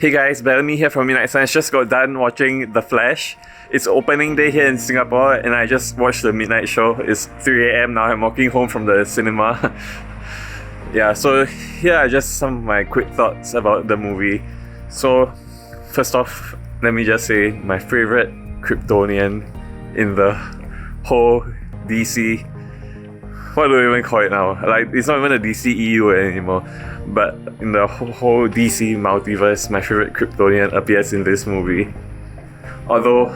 Hey guys, Bellamy here from Midnight Science. Just got done watching The Flash. It's opening day here in Singapore and I just watched the midnight show. It's 3 a.m. now. I'm walking home from the cinema. Yeah, so here are just some of my quick thoughts about the movie. So, first off, let me just say my favorite Kryptonian in the whole DC. What do we even call it now? Like, it's not even a DCEU anymore. But in the whole DC multiverse, my favorite Kryptonian appears in this movie. Although,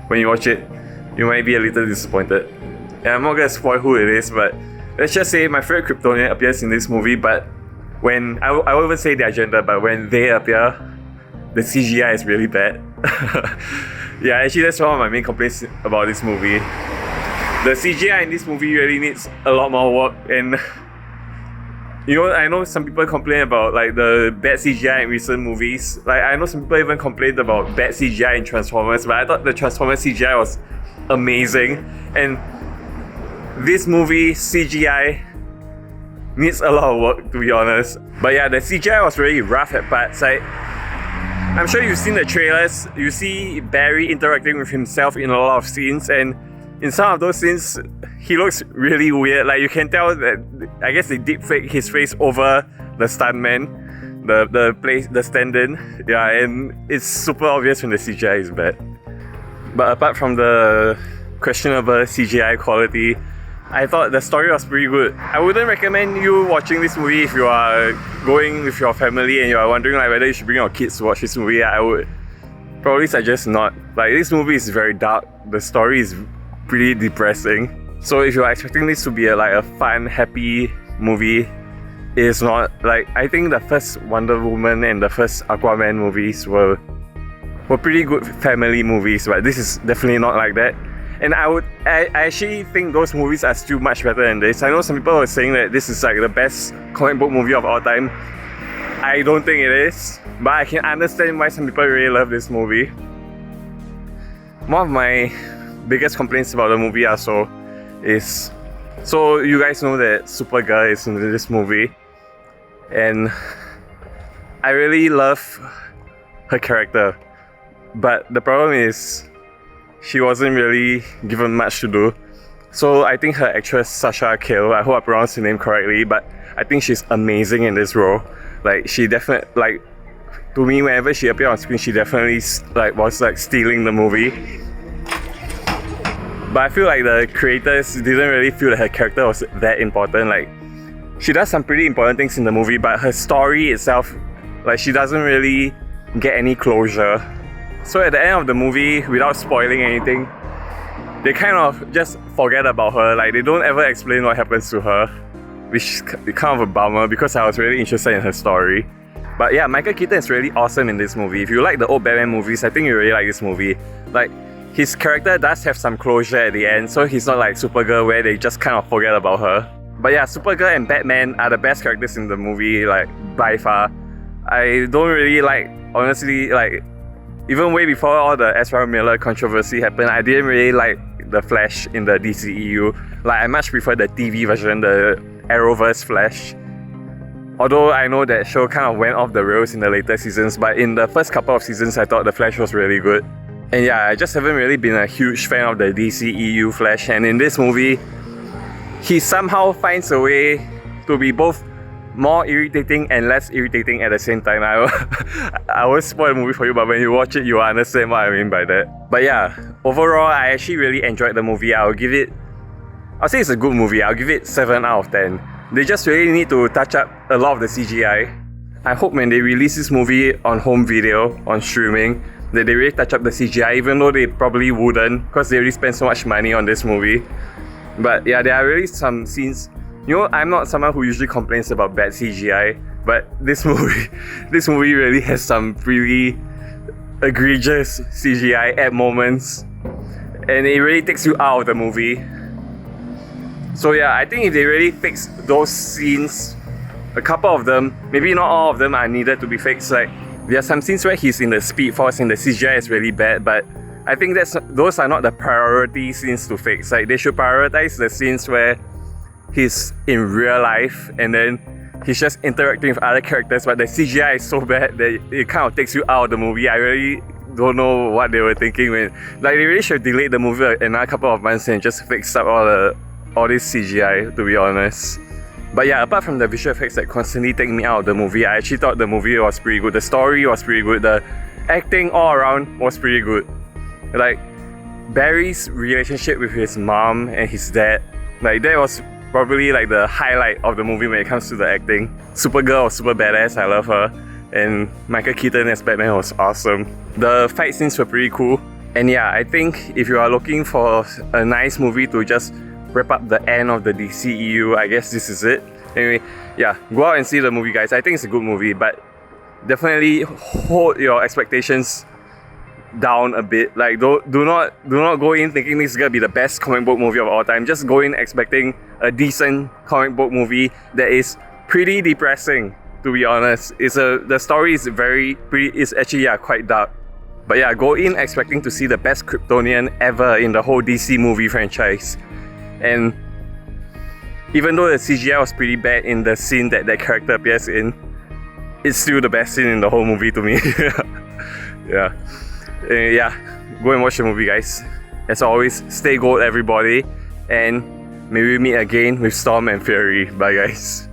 when you watch it, you might be a little disappointed. And I'm not gonna spoil who it is, but let's just say my favorite Kryptonian appears in this movie. But when I won't even say their gender, but when they appear, the CGI is really bad. Yeah, actually that's one of my main complaints about this movie. The CGI in this movie really needs a lot more work, and you know, I know some people complain about like the bad CGI in recent movies. Like, I know some people even complained about bad CGI in Transformers, but I thought the Transformers CGI was amazing. And this movie CGI needs a lot of work, to be honest. But yeah, the CGI was really rough at parts. Like, I'm sure you've seen the trailers. You see Barry interacting with himself in a lot of scenes, and in some of those scenes, he looks really weird. Like, you can tell that I guess they deep fake his face over the stuntman, the stand-in. Yeah, and it's super obvious when the CGI is bad. But apart from the questionable CGI quality, I thought the story was pretty good. I wouldn't recommend you watching this movie if you are going with your family and you are wondering like whether you should bring your kids to watch this movie. I would probably suggest not. Like, this movie is very dark. The story is pretty depressing. So if you're expecting this to be a fun, happy movie, it's not. Like, I think the first Wonder Woman and the first Aquaman movies were pretty good family movies, but this is definitely not like that. And I actually think those movies are still much better than this. I know some people are saying that this is like the best comic book movie of all time. I don't think it is, but I can understand why some people really love this movie. One of my biggest complaints about the movie also is, so you guys know that Supergirl is in this movie, and I really love her character, but the problem is she wasn't really given much to do. So I think her actress Sasha Calle, I hope I pronounced her name correctly, but I think she's amazing in this role. Like, she definitely, like, to me, whenever she appeared on screen, she definitely was stealing the movie. But I feel like the creators didn't really feel that her character was that important. Like, she does some pretty important things in the movie, but her story itself, like, she doesn't really get any closure. So at the end of the movie, without spoiling anything, they kind of just forget about her. Like, they don't ever explain what happens to her, which is kind of a bummer because I was really interested in her story. But yeah, Michael Keaton is really awesome in this movie. If you like the old Batman movies, I think you really like this movie. Like, his character does have some closure at the end, so he's not like Supergirl where they just kind of forget about her. But yeah, Supergirl and Batman are the best characters in the movie, like, by far. I don't really like, honestly, like, even way before all the Ezra Miller controversy happened, I didn't really like the Flash in the DCEU. Like, I much prefer the TV version, the Arrowverse Flash. Although I know that show kind of went off the rails in the later seasons, but in the first couple of seasons, I thought the Flash was really good. And yeah, I just haven't really been a huge fan of the DCEU Flash, and in this movie, he somehow finds a way to be both more irritating and less irritating at the same time. I won't spoil the movie for you, but when you watch it, you will understand what I mean by that. But yeah, overall, I actually really enjoyed the movie. I'll say it's a good movie. I'll give it 7 out of 10. They just really need to touch up a lot of the CGI. I hope when they release this movie on home video, on streaming, that they really touch up the CGI, even though they probably wouldn't, because they already spent so much money on this movie. But yeah, there are really some scenes. You know, I'm not someone who usually complains about bad CGI, but this movie really has some really egregious CGI at moments, and it really takes you out of the movie. So yeah, I think if they really fix those scenes, a couple of them, maybe not all of them are needed to be fixed. Like, there are some scenes where he's in the Speed Force and the CGI is really bad, but I think those are not the priority scenes to fix. Like, they should prioritize the scenes where he's in real life and then he's just interacting with other characters, but the CGI is so bad that it kind of takes you out of the movie. I really don't know what they were thinking when, like, they really should have delayed the movie another couple of months and just fixed up all this CGI, to be honest. But yeah, apart from the visual effects that constantly take me out of the movie, I actually thought the movie was pretty good. The story was pretty good. The acting all around was pretty good. Like, Barry's relationship with his mom and his dad, like, that was probably like the highlight of the movie when it comes to the acting. Supergirl was super badass, I love her. And Michael Keaton as Batman was awesome. The fight scenes were pretty cool. And yeah, I think if you are looking for a nice movie to just wrap up the end of the DCEU, I guess this is it. Anyway, yeah, go out and see the movie, guys. I think it's a good movie, but definitely hold your expectations down a bit. Like, do not go in thinking this is gonna be the best comic book movie of all time. Just go in expecting a decent comic book movie that is pretty depressing, to be honest. The story is it's actually quite dark. But yeah, go in expecting to see the best Kryptonian ever in the whole DC movie franchise. And even though the CGI was pretty bad in the scene that character appears in, it's still the best scene in the whole movie to me. Yeah. Go and watch the movie, guys. As always, stay gold, everybody. And maybe we meet again with Storm and Fury. Bye, guys.